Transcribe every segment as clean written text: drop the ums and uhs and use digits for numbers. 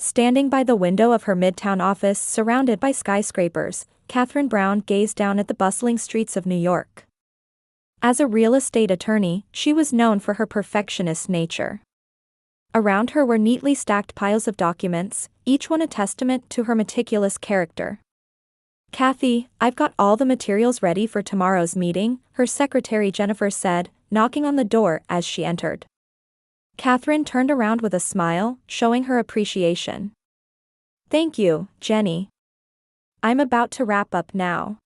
Standing by the window of her midtown office surrounded by skyscrapers, Catherine Brown gazed down at the bustling streets of New York. As a real estate attorney, she was known for her perfectionist nature. Around her were neatly stacked piles of documents, each one a testament to her meticulous character. "Kathy, I've got all the materials ready for tomorrow's meeting," her secretary Jennifer said, knocking on the door as she entered. Catherine turned around with a smile, showing her appreciation. "Thank you, Jenny. I'm about to wrap up now.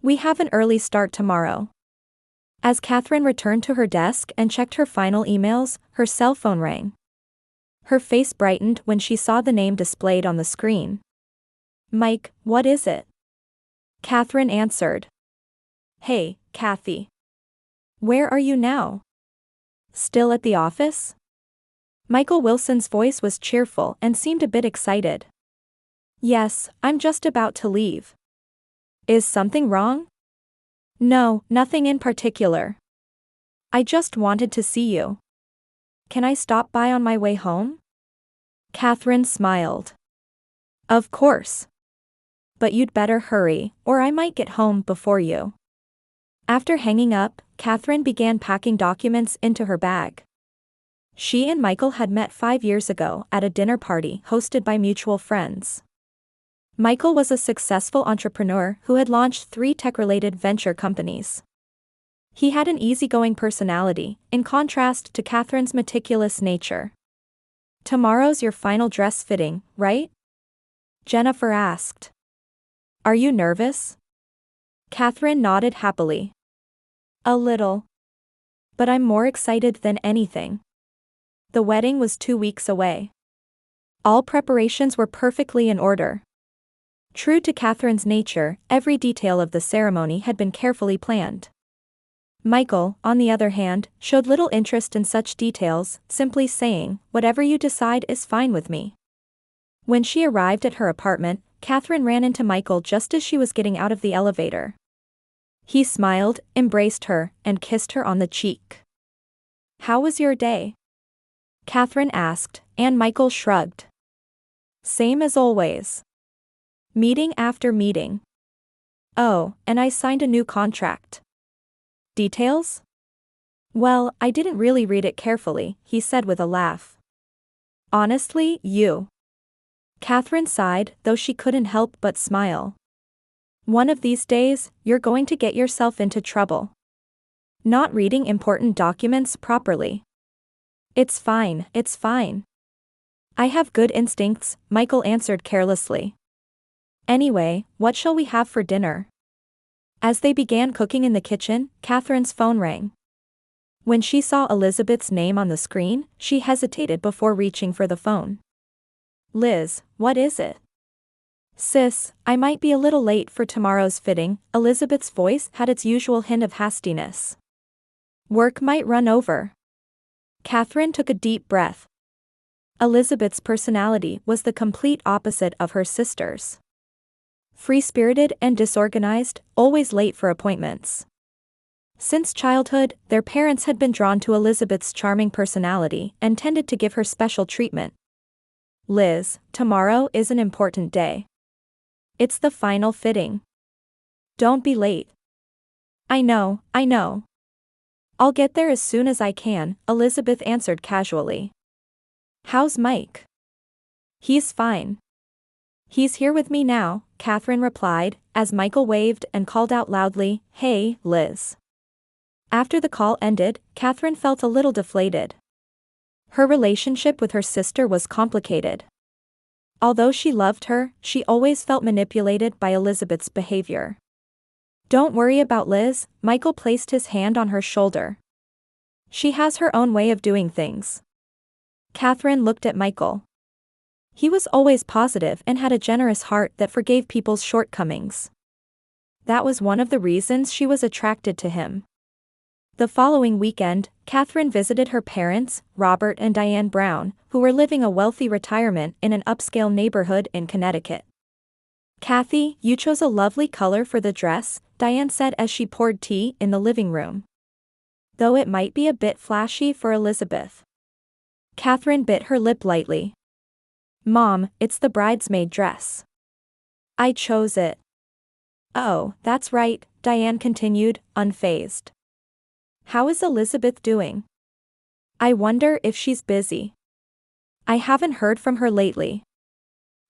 We have an early start tomorrow." As Catherine returned to her desk and checked her final emails, her cell phone rang. Her face brightened when she saw the name displayed on the screen. "Mike, what is it?" Catherine answered. "Hey, Kathy. Where are you now? Still at the office?" Michael Wilson's voice was cheerful and seemed a bit excited. "Yes, I'm just about to leave." "Is something wrong?" "No, nothing in particular. I just wanted to see you. Can I stop by on my way home?" Catherine smiled. "Of course. But you'd better hurry, or I might get home before you." After hanging up, Catherine began packing documents into her bag. She and Michael had met 5 years ago at a dinner party hosted by mutual friends. Michael was a successful entrepreneur who had launched 3 tech-related venture companies. He had an easygoing personality, in contrast to Catherine's meticulous nature. "Tomorrow's your final dress fitting, right?" Jennifer asked. "Are you nervous?" Catherine nodded happily. "A little. But I'm more excited than anything." The wedding was 2 weeks away. All preparations were perfectly in order. True to Catherine's nature, every detail of the ceremony had been carefully planned. Michael, on the other hand, showed little interest in such details, simply saying, "Whatever you decide is fine with me." When she arrived at her apartment, Catherine ran into Michael just as she was getting out of the elevator. He smiled, embraced her, and kissed her on the cheek. "How was your day?" Catherine asked, and Michael shrugged. "Same as always. Meeting after meeting. Oh, and I signed a new contract." "Details?" "Well, I didn't really read it carefully," he said with a laugh. "Honestly, you." Catherine sighed, though she couldn't help but smile. "One of these days, you're going to get yourself into trouble. Not reading important documents properly." It's fine. I have good instincts," Michael answered carelessly. "Anyway, what shall we have for dinner?" As they began cooking in the kitchen, Catherine's phone rang. When she saw Elizabeth's name on the screen, she hesitated before reaching for the phone. "Liz, what is it?" "Sis, I might be a little late for tomorrow's fitting." Elizabeth's voice had its usual hint of hastiness. "Work might run over." Catherine took a deep breath. Elizabeth's personality was the complete opposite of her sister's. Free-spirited and disorganized, always late for appointments. Since childhood, their parents had been drawn to Elizabeth's charming personality and tended to give her special treatment. "Liz, tomorrow is an important day. It's the final fitting. Don't be late." I know. I'll get there as soon as I can," Elizabeth answered casually. "How's Mike?" "He's fine. He's here with me now," Catherine replied, as Michael waved and called out loudly, "Hey, Liz." After the call ended, Catherine felt a little deflated. Her relationship with her sister was complicated. Although she loved her, she always felt manipulated by Elizabeth's behavior. "Don't worry about Liz," Michael placed his hand on her shoulder. "She has her own way of doing things." Catherine looked at Michael. He was always positive and had a generous heart that forgave people's shortcomings. That was one of the reasons she was attracted to him. The following weekend, Catherine visited her parents, Robert and Diane Brown, who were living a wealthy retirement in an upscale neighborhood in Connecticut. "Kathy, you chose a lovely color for the dress," Diane said as she poured tea in the living room. "Though it might be a bit flashy for Elizabeth." Catherine bit her lip lightly. Mom, it's the bridesmaid dress. I chose it. Oh, that's right, Diane continued, unfazed. How is Elizabeth doing? I wonder if she's busy. I haven't heard from her lately.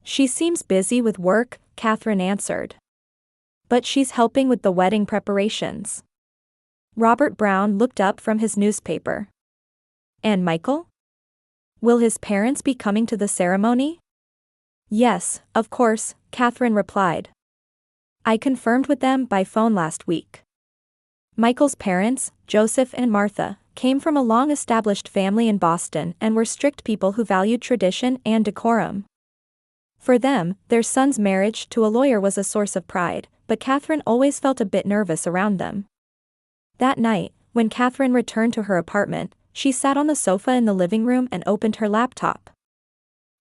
She seems busy with work, Catherine answered. But she's helping with the wedding preparations. Robert Brown looked up from his newspaper. And Michael? Will his parents be coming to the ceremony? Yes, of course, Catherine replied. I confirmed with them by phone last week. Michael's parents, Joseph and Martha, came from a long-established family in Boston and were strict people who valued tradition and decorum. For them, their son's marriage to a lawyer was a source of pride, but Catherine always felt a bit nervous around them. That night, when Catherine returned to her apartment, she sat on the sofa in the living room and opened her laptop.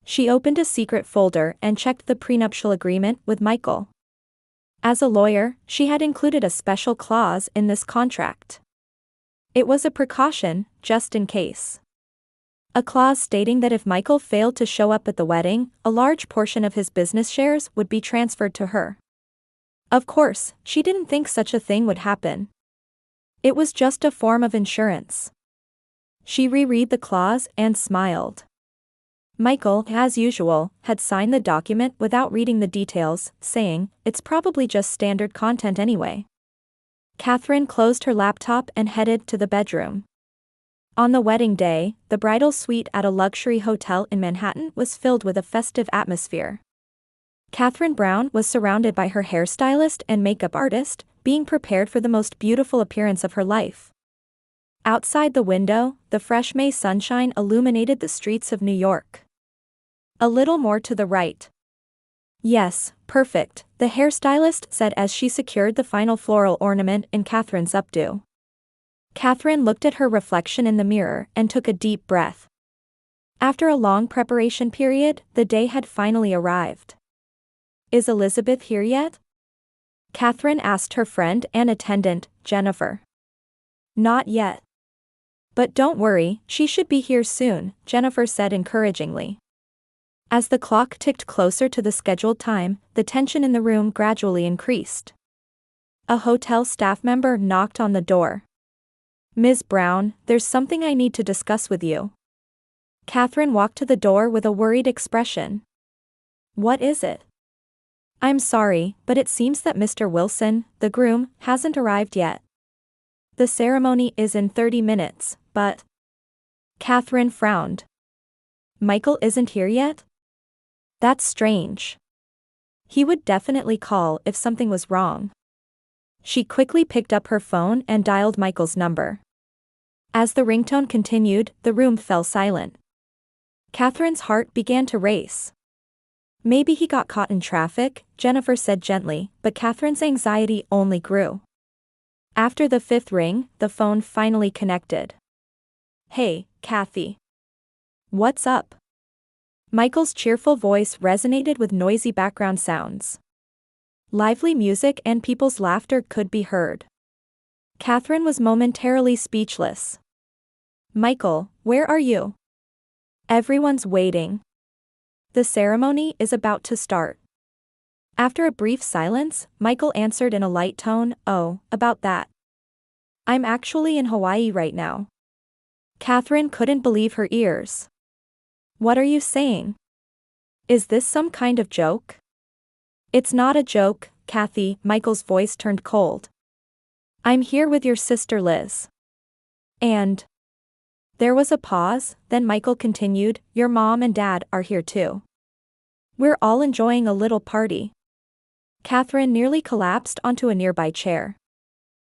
She opened a secret folder and checked the prenuptial agreement with Michael. As a lawyer, she had included a special clause in this contract. It was a precaution, just in case. A clause stating that if Michael failed to show up at the wedding, a large portion of his business shares would be transferred to her. Of course, she didn't think such a thing would happen. It was just a form of insurance. She reread the clause and smiled. Michael, as usual, had signed the document without reading the details, saying, "It's probably just standard content anyway." Catherine closed her laptop and headed to the bedroom. On the wedding day, the bridal suite at a luxury hotel in Manhattan was filled with a festive atmosphere. Catherine Brown was surrounded by her hairstylist and makeup artist, being prepared for the most beautiful appearance of her life. Outside the window, the fresh May sunshine illuminated the streets of New York. A little more to the right. Yes, perfect, the hairstylist said as she secured the final floral ornament in Catherine's updo. Catherine looked at her reflection in the mirror and took a deep breath. After a long preparation period, the day had finally arrived. Is Elizabeth here yet? Catherine asked her friend and attendant, Jennifer. Not yet. But don't worry, she should be here soon, Jennifer said encouragingly. As the clock ticked closer to the scheduled time, the tension in the room gradually increased. A hotel staff member knocked on the door. Ms. Brown, there's something I need to discuss with you. Catherine walked to the door with a worried expression. What is it? I'm sorry, but it seems that Mr. Wilson, the groom, hasn't arrived yet. The ceremony is in 30 minutes, but... Catherine frowned. Michael isn't here yet? That's strange. He would definitely call if something was wrong. She quickly picked up her phone and dialed Michael's number. As the ringtone continued, the room fell silent. Catherine's heart began to race. Maybe he got caught in traffic, Jennifer said gently, but Catherine's anxiety only grew. After the fifth ring, the phone finally connected. Hey, Kathy. What's up? Michael's cheerful voice resonated with noisy background sounds. Lively music and people's laughter could be heard. Catherine was momentarily speechless. Michael, where are you? Everyone's waiting. The ceremony is about to start. After a brief silence, Michael answered in a light tone, "Oh, about that. I'm actually in Hawaii right now." Catherine couldn't believe her ears. What are you saying? Is this some kind of joke? It's not a joke, Kathy, Michael's voice turned cold. I'm here with your sister Liz. And... There was a pause, then Michael continued, your mom and dad are here too. We're all enjoying a little party. Catherine nearly collapsed onto a nearby chair.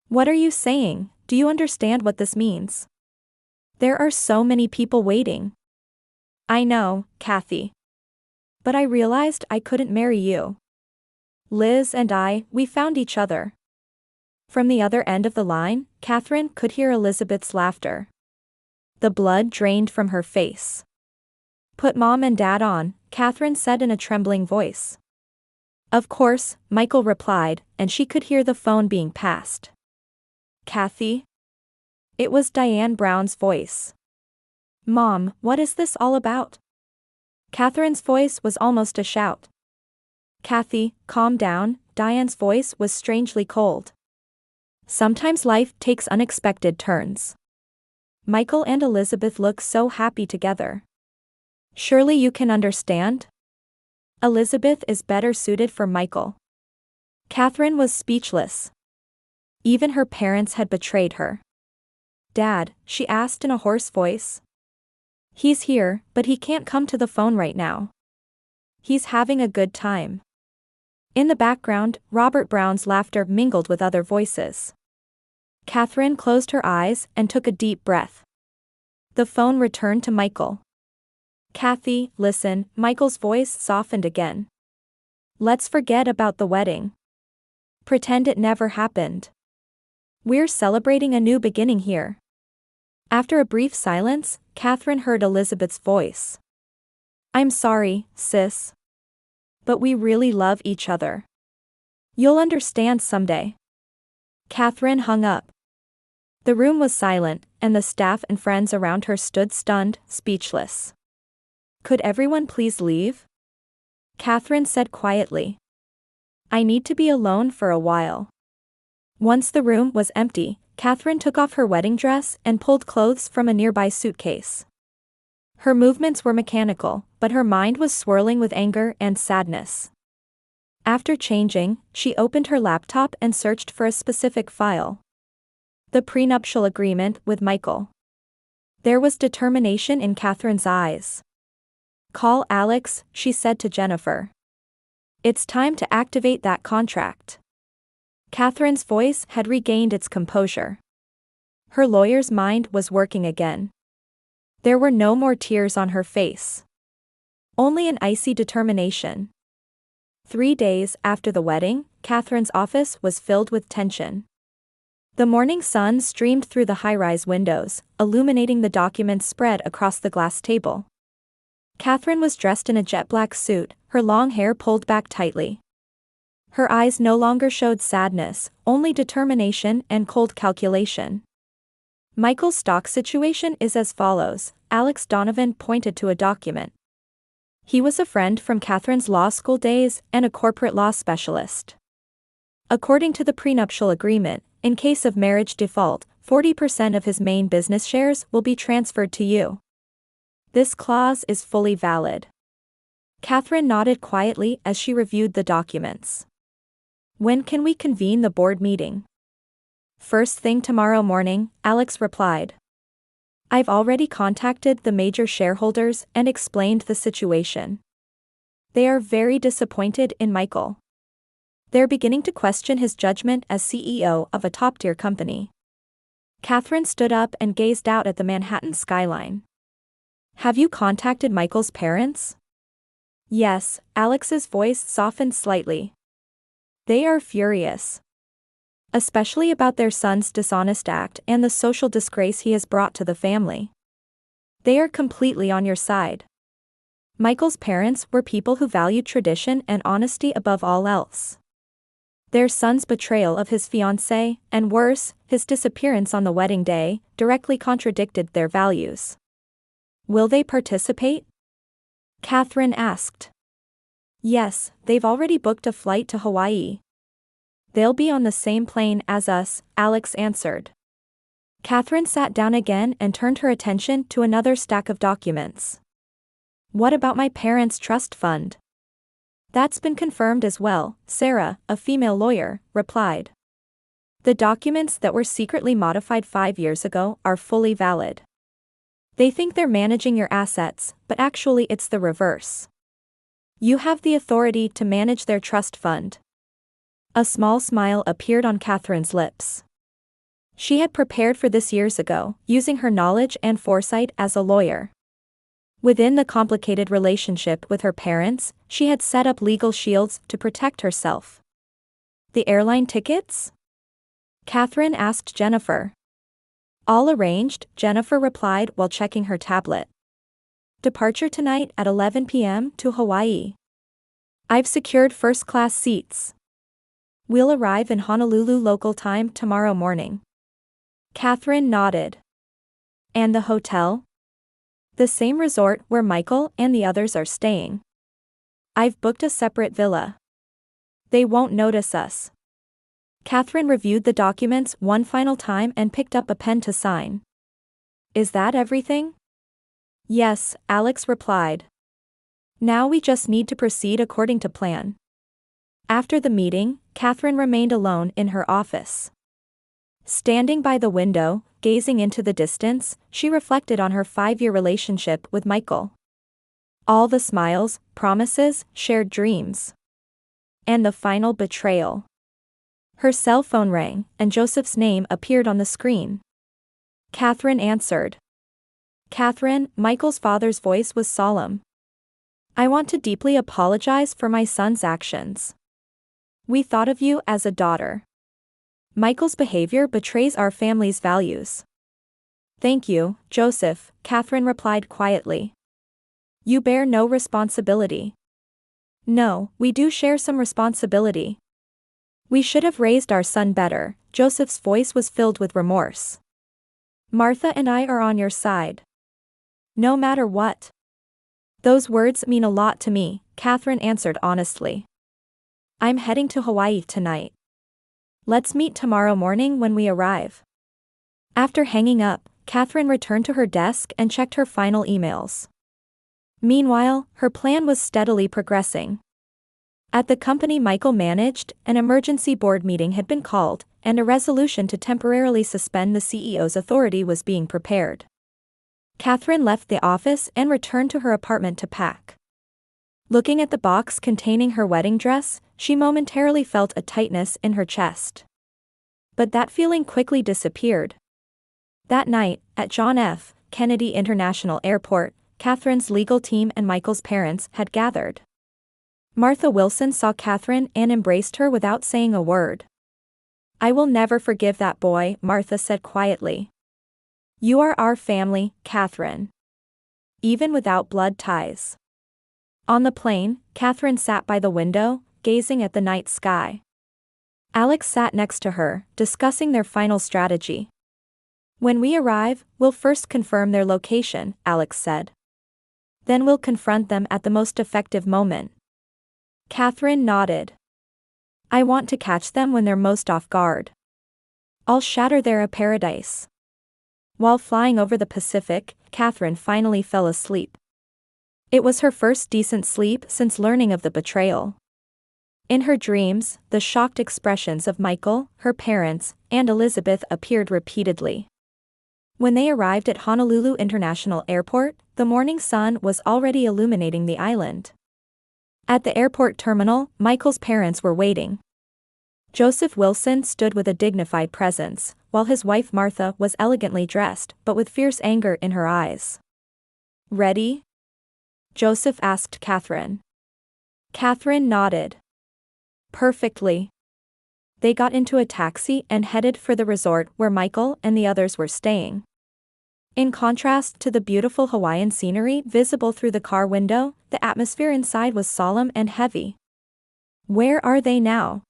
What are you saying? Do you understand what this means? There are so many people waiting. I know, Kathy. But I realized I couldn't marry you. Liz and I, we found each other. From the other end of the line, Catherine could hear Elizabeth's laughter. The blood drained from her face. Put Mom and Dad on, Catherine said in a trembling voice. Of course, Michael replied, and she could hear the phone being passed. Kathy? It was Diane Brown's voice. Mom, what is this all about? Catherine's voice was almost a shout. Kathy, calm down. Diane's voice was strangely cold. Sometimes life takes unexpected turns. Michael and Elizabeth look so happy together. Surely you can understand? Elizabeth is better suited for Michael. Catherine was speechless. Even her parents had betrayed her. Dad, she asked in a hoarse voice. He's here, but he can't come to the phone right now. He's having a good time. In the background, Robert Brown's laughter mingled with other voices. Catherine closed her eyes and took a deep breath. The phone returned to Michael. Kathy, listen, Michael's voice softened again. Let's forget about the wedding. Pretend it never happened. We're celebrating a new beginning here. After a brief silence, Catherine heard Elizabeth's voice. I'm sorry, sis. But we really love each other. You'll understand someday. Catherine hung up. The room was silent, and the staff and friends around her stood stunned, speechless. Could everyone please leave? Catherine said quietly. I need to be alone for a while. Once the room was empty, Catherine took off her wedding dress and pulled clothes from a nearby suitcase. Her movements were mechanical, but her mind was swirling with anger and sadness. After changing, she opened her laptop and searched for a specific file. The prenuptial agreement with Michael. There was determination in Catherine's eyes. Call Alex, she said to Jennifer. It's time to activate that contract. Catherine's voice had regained its composure. Her lawyer's mind was working again. There were no more tears on her face. Only an icy determination. 3 days after the wedding, Catherine's office was filled with tension. The morning sun streamed through the high-rise windows, illuminating the documents spread across the glass table. Catherine was dressed in a jet-black suit, her long hair pulled back tightly. Her eyes no longer showed sadness, only determination and cold calculation. Michael's stock situation is as follows, Alex Donovan pointed to a document. He was a friend from Catherine's law school days and a corporate law specialist. According to the prenuptial agreement, in case of marriage default, 40% of his main business shares will be transferred to you. This clause is fully valid. Catherine nodded quietly as she reviewed the documents. When can we convene the board meeting? First thing tomorrow morning, Alex replied. I've already contacted the major shareholders and explained the situation. They are very disappointed in Michael. They're beginning to question his judgment as CEO of a top-tier company. Catherine stood up and gazed out at the Manhattan skyline. Have you contacted Michael's parents? Yes, Alex's voice softened slightly. They are furious. Especially about their son's dishonest act and the social disgrace he has brought to the family. They are completely on your side. Michael's parents were people who valued tradition and honesty above all else. Their son's betrayal of his fiancée, and worse, his disappearance on the wedding day, directly contradicted their values. Will they participate? Catherine asked. Yes, they've already booked a flight to Hawaii. They'll be on the same plane as us, Alex answered. Catherine sat down again and turned her attention to another stack of documents. What about my parents' trust fund? That's been confirmed as well, Sarah, a female lawyer, replied. The documents that were secretly modified 5 years ago are fully valid. They think they're managing your assets, but actually it's the reverse. You have the authority to manage their trust fund. A small smile appeared on Catherine's lips. She had prepared for this years ago, using her knowledge and foresight as a lawyer. Within the complicated relationship with her parents, she had set up legal shields to protect herself. The airline tickets? Catherine asked Jennifer. All arranged, Jennifer replied while checking her tablet. Departure tonight at 11 p.m. to Hawaii. I've secured first-class seats. We'll arrive in Honolulu local time tomorrow morning. Catherine nodded. And the hotel? The same resort where Michael and the others are staying. I've booked a separate villa. They won't notice us. Catherine reviewed the documents one final time and picked up a pen to sign. Is that everything? Yes, Alex replied. Now we just need to proceed according to plan. After the meeting, Catherine remained alone in her office. Standing by the window, gazing into the distance, she reflected on her 5-year relationship with Michael. All the smiles, promises, shared dreams. And the final betrayal. Her cell phone rang, and Joseph's name appeared on the screen. Catherine answered. Catherine, Michael's father's voice was solemn. I want to deeply apologize for my son's actions. We thought of you as a daughter. Michael's behavior betrays our family's values. Thank you, Joseph, Catherine replied quietly. You bear no responsibility. No, we do share some responsibility. We should have raised our son better. Joseph's voice was filled with remorse. Martha and I are on your side. No matter what. Those words mean a lot to me, Catherine answered honestly. I'm heading to Hawaii tonight. Let's meet tomorrow morning when we arrive. After hanging up, Catherine returned to her desk and checked her final emails. Meanwhile, her plan was steadily progressing. At the company Michael managed, an emergency board meeting had been called, and a resolution to temporarily suspend the CEO's authority was being prepared. Catherine left the office and returned to her apartment to pack. Looking at the box containing her wedding dress, she momentarily felt a tightness in her chest. But that feeling quickly disappeared. That night, at John F. Kennedy International Airport, Catherine's legal team and Michael's parents had gathered. Martha Wilson saw Catherine and embraced her without saying a word. I will never forgive that boy, Martha said quietly. You are our family, Catherine. Even without blood ties. On the plane, Catherine sat by the window, gazing at the night sky. Alex sat next to her, discussing their final strategy. When we arrive, we'll first confirm their location, Alex said. Then we'll confront them at the most effective moment. Catherine nodded. I want to catch them when they're most off guard. I'll shatter their paradise. While flying over the Pacific, Catherine finally fell asleep. It was her first decent sleep since learning of the betrayal. In her dreams, the shocked expressions of Michael, her parents, and Elizabeth appeared repeatedly. When they arrived at Honolulu International Airport, the morning sun was already illuminating the island. At the airport terminal, Michael's parents were waiting. Joseph Wilson stood with a dignified presence, while his wife Martha was elegantly dressed but with fierce anger in her eyes. Ready? Joseph asked Catherine. Catherine nodded. Perfectly. They got into a taxi and headed for the resort where Michael and the others were staying. In contrast to the beautiful Hawaiian scenery visible through the car window, the atmosphere inside was solemn and heavy. Where are they now?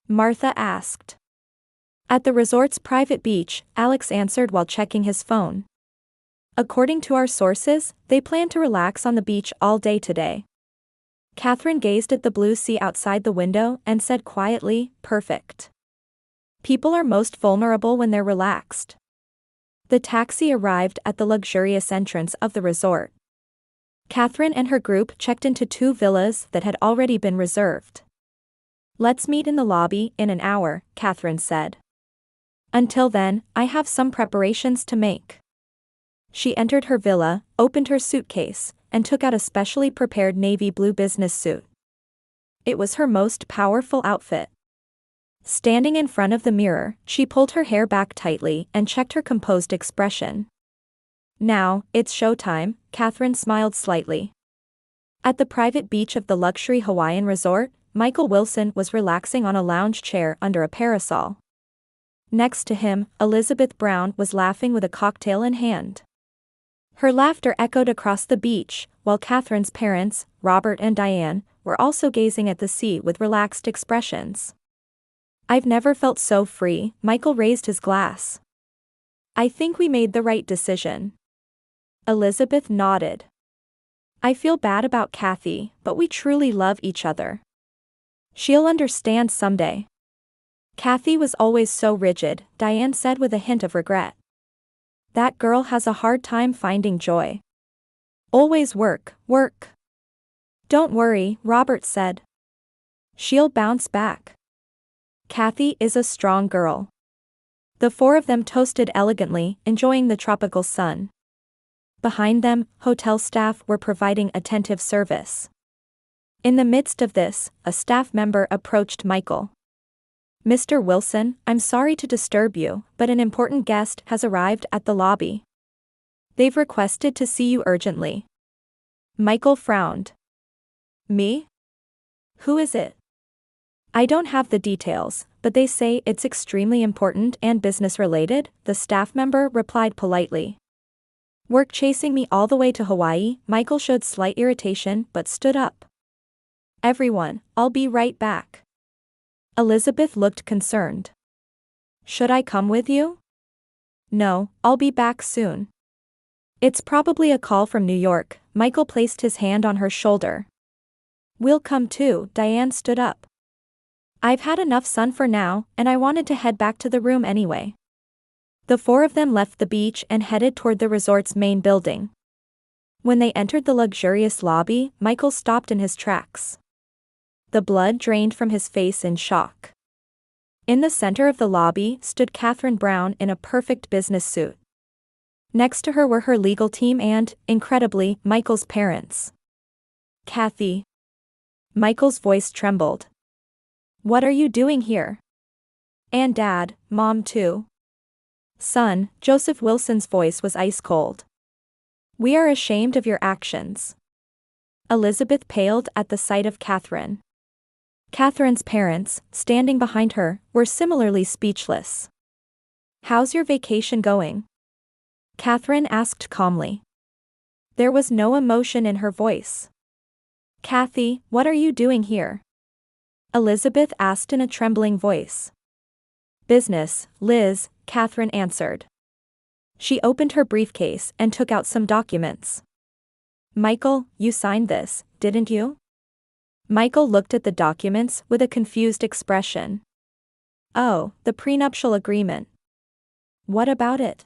Martha asked. At the resort's private beach, Alex answered while checking his phone. According to our sources, they plan to relax on the beach all day today. Catherine gazed at the blue sea outside the window and said quietly, perfect. People are most vulnerable when they're relaxed. The taxi arrived at the luxurious entrance of the resort. Catherine and her group checked into 2 villas that had already been reserved. Let's meet in the lobby in an hour, Catherine said. Until then, I have some preparations to make. She entered her villa, opened her suitcase, and took out a specially prepared navy blue business suit. It was her most powerful outfit. Standing in front of the mirror, she pulled her hair back tightly and checked her composed expression. Now, it's showtime, Catherine smiled slightly. At the private beach of the luxury Hawaiian resort, Michael Wilson was relaxing on a lounge chair under a parasol. Next to him, Elizabeth Brown was laughing with a cocktail in hand. Her laughter echoed across the beach, while Catherine's parents, Robert and Diane, were also gazing at the sea with relaxed expressions. I've never felt so free, Michael raised his glass. I think we made the right decision. Elizabeth nodded. I feel bad about Kathy, but we truly love each other. She'll understand someday. Kathy was always so rigid, Diane said with a hint of regret. That girl has a hard time finding joy. Always work, work. Don't worry, Robert said. She'll bounce back. Kathy is a strong girl. The four of them toasted elegantly, enjoying the tropical sun. Behind them, hotel staff were providing attentive service. In the midst of this, a staff member approached Michael. Mr. Wilson, I'm sorry to disturb you, but an important guest has arrived at the lobby. They've requested to see you urgently. Michael frowned. Me? Who is it? I don't have the details, but they say it's extremely important and business-related, the staff member replied politely. Work chasing me all the way to Hawaii, Michael showed slight irritation but stood up. Everyone, I'll be right back. Elizabeth looked concerned. Should I come with you? No, I'll be back soon. It's probably a call from New York, Michael placed his hand on her shoulder. We'll come too, Diane stood up. I've had enough sun for now, and I wanted to head back to the room anyway. The four of them left the beach and headed toward the resort's main building. When they entered the luxurious lobby, Michael stopped in his tracks. The blood drained from his face in shock. In the center of the lobby stood Catherine Brown in a perfect business suit. Next to her were her legal team and, incredibly, Michael's parents. Kathy. Michael's voice trembled. What are you doing here? And Dad, Mom too. Son, Joseph Wilson's voice was ice cold. We are ashamed of your actions. Elizabeth paled at the sight of Catherine. Catherine's parents, standing behind her, were similarly speechless. How's your vacation going? Catherine asked calmly. There was no emotion in her voice. Kathy, what are you doing here? Elizabeth asked in a trembling voice. Business, Liz, Catherine answered. She opened her briefcase and took out some documents. Michael, you signed this, didn't you? Michael looked at the documents with a confused expression. Oh, the prenuptial agreement. What about it?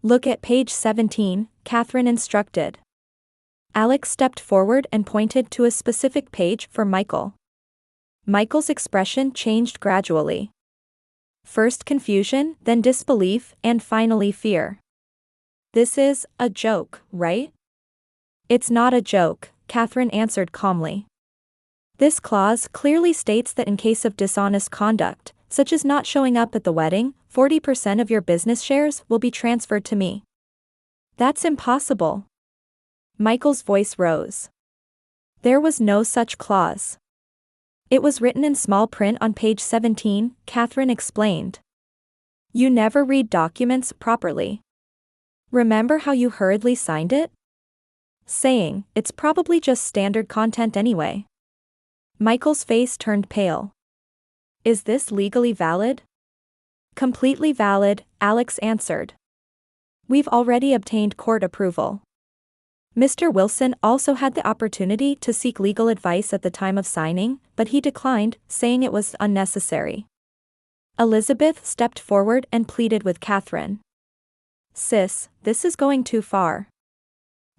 Look at page 17, Catherine instructed. Alex stepped forward and pointed to a specific page for Michael. Michael's expression changed gradually. First confusion, then disbelief, and finally fear. This is a joke, right? It's not a joke, Catherine answered calmly. This clause clearly states that in case of dishonest conduct, such as not showing up at the wedding, 40% of your business shares will be transferred to me. That's impossible. Michael's voice rose. There was no such clause. It was written in small print on page 17, Catherine explained. You never read documents properly. Remember how you hurriedly signed it? Saying, it's probably just standard content anyway. Michael's face turned pale. Is this legally valid? Completely valid, Alex answered. We've already obtained court approval. Mr. Wilson also had the opportunity to seek legal advice at the time of signing, but he declined, saying it was unnecessary. Elizabeth stepped forward and pleaded with Catherine. Sis, this is going too far.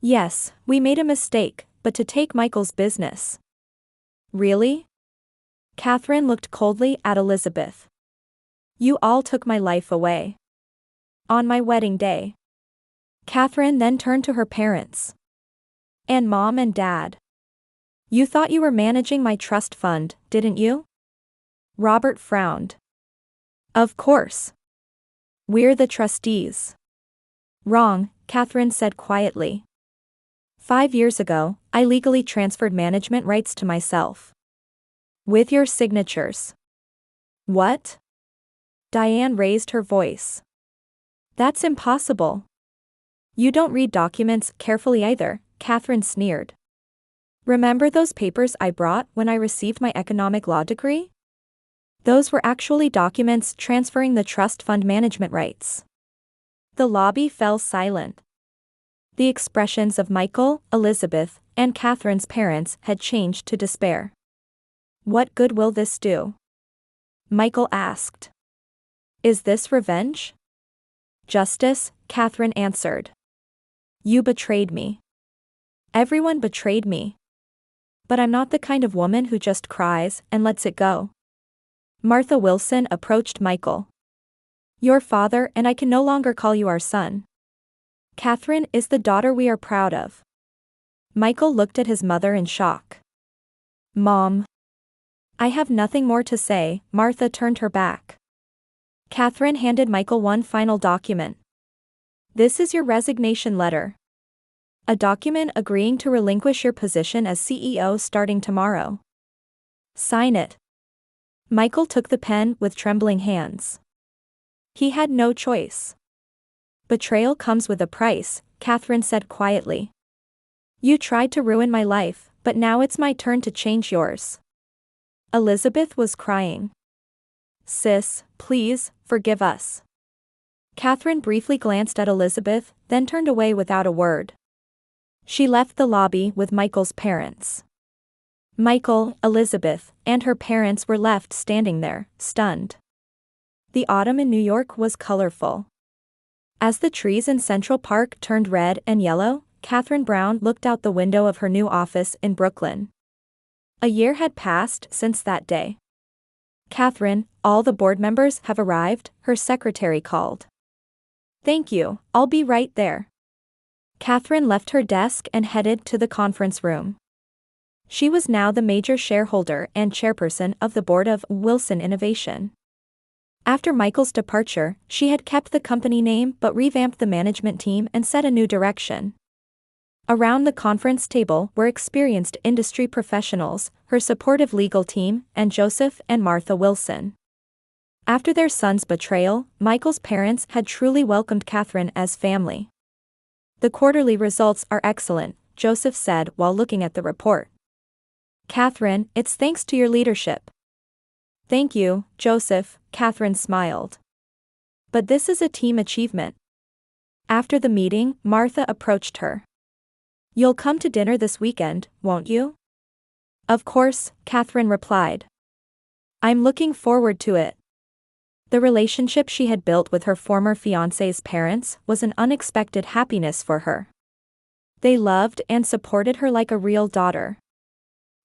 Yes, we made a mistake, but to take Michael's business. Really? Catherine looked coldly at Elizabeth. You all took my life away. On my wedding day. Catherine then turned to her parents. And Mom and Dad. You thought you were managing my trust fund, didn't you? Robert frowned. Of course. We're the trustees. Wrong, Catherine said quietly. 5 years ago, I legally transferred management rights to myself. With your signatures. What? Diane raised her voice. That's impossible. You don't read documents carefully either, Catherine sneered. Remember those papers I brought when I received my economic law degree? Those were actually documents transferring the trust fund management rights. The lobby fell silent. The expressions of Michael, Elizabeth, and Catherine's parents had changed to despair. "What good will this do?" Michael asked. "Is this revenge?" "Justice," Catherine answered. "You betrayed me. Everyone betrayed me. But I'm not the kind of woman who just cries and lets it go." Martha Wilson approached Michael. "Your father and I can no longer call you our son. Catherine is the daughter we are proud of." Michael looked at his mother in shock. "Mom." "I have nothing more to say." Martha turned her back. Catherine handed Michael one final document. "This is your resignation letter. A document agreeing to relinquish your position as CEO starting tomorrow. Sign it." Michael took the pen with trembling hands. He had no choice. "Betrayal comes with a price," Catherine said quietly. "You tried to ruin my life, but now it's my turn to change yours." Elizabeth was crying. "Sis, please, forgive us." Catherine briefly glanced at Elizabeth, then turned away without a word. She left the lobby with Michael's parents. Michael, Elizabeth, and her parents were left standing there, stunned. The autumn in New York was colorful. As the trees in Central Park turned red and yellow, Catherine Brown looked out the window of her new office in Brooklyn. A year had passed since that day. "Catherine, all the board members have arrived," her secretary called. "Thank you, I'll be right there." Catherine left her desk and headed to the conference room. She was now the major shareholder and chairperson of the board of Wilson Innovation. After Michael's departure, she had kept the company name but revamped the management team and set a new direction. Around the conference table were experienced industry professionals, her supportive legal team, and Joseph and Martha Wilson. After their son's betrayal, Michael's parents had truly welcomed Catherine as family. "The quarterly results are excellent," Joseph said while looking at the report. "Catherine, it's thanks to your leadership." "Thank you, Joseph," Catherine smiled. "But this is a team achievement." After the meeting, Martha approached her. "You'll come to dinner this weekend, won't you?" "Of course," Catherine replied. "I'm looking forward to it." The relationship she had built with her former fiancé's parents was an unexpected happiness for her. They loved and supported her like a real daughter.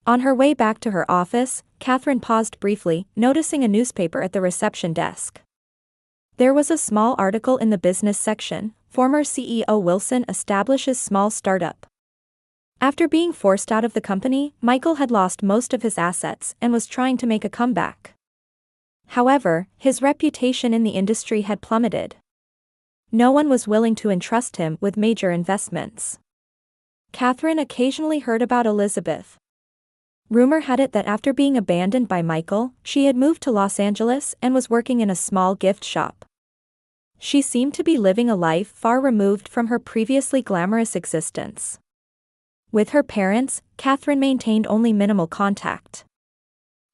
On her way back to her office, Catherine paused briefly, noticing a newspaper at the reception desk. There was a small article in the business section: "Former CEO Wilson establishes small startup." After being forced out of the company, Michael had lost most of his assets and was trying to make a comeback. However, his reputation in the industry had plummeted. No one was willing to entrust him with major investments. Catherine occasionally heard about Elizabeth. Rumor had it that after being abandoned by Michael, she had moved to Los Angeles and was working in a small gift shop. She seemed to be living a life far removed from her previously glamorous existence. With her parents, Catherine maintained only minimal contact.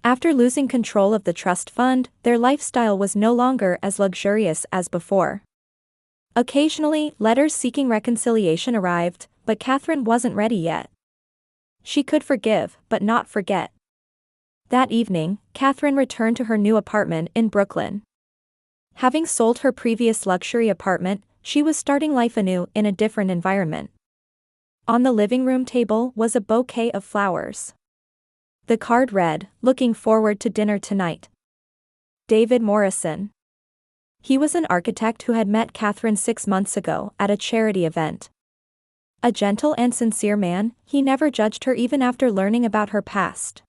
After losing control of the trust fund, their lifestyle was no longer as luxurious as before. Occasionally, letters seeking reconciliation arrived, but Catherine wasn't ready yet. She could forgive, but not forget. That evening, Catherine returned to her new apartment in Brooklyn. Having sold her previous luxury apartment, she was starting life anew in a different environment. On the living room table was a bouquet of flowers. The card read, "Looking forward to dinner tonight. David Morrison." He was an architect who had met Catherine 6 months ago at a charity event. A gentle and sincere man, he never judged her even after learning about her past.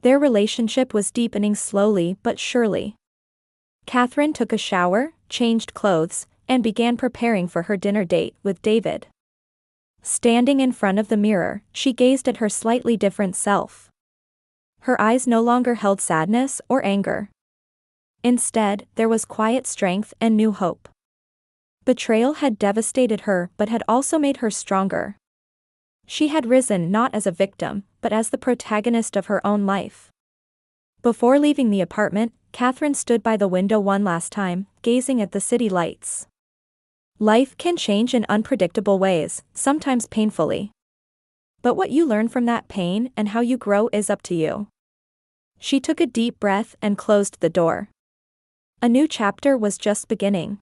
Their relationship was deepening slowly but surely. Catherine took a shower, changed clothes, and began preparing for her dinner date with David. Standing in front of the mirror, she gazed at her slightly different self. Her eyes no longer held sadness or anger. Instead, there was quiet strength and new hope. Betrayal had devastated her but had also made her stronger. She had risen not as a victim, but as the protagonist of her own life. Before leaving the apartment, Catherine stood by the window one last time, gazing at the city lights. Life can change in unpredictable ways, sometimes painfully. But what you learn from that pain and how you grow is up to you. She took a deep breath and closed the door. A new chapter was just beginning.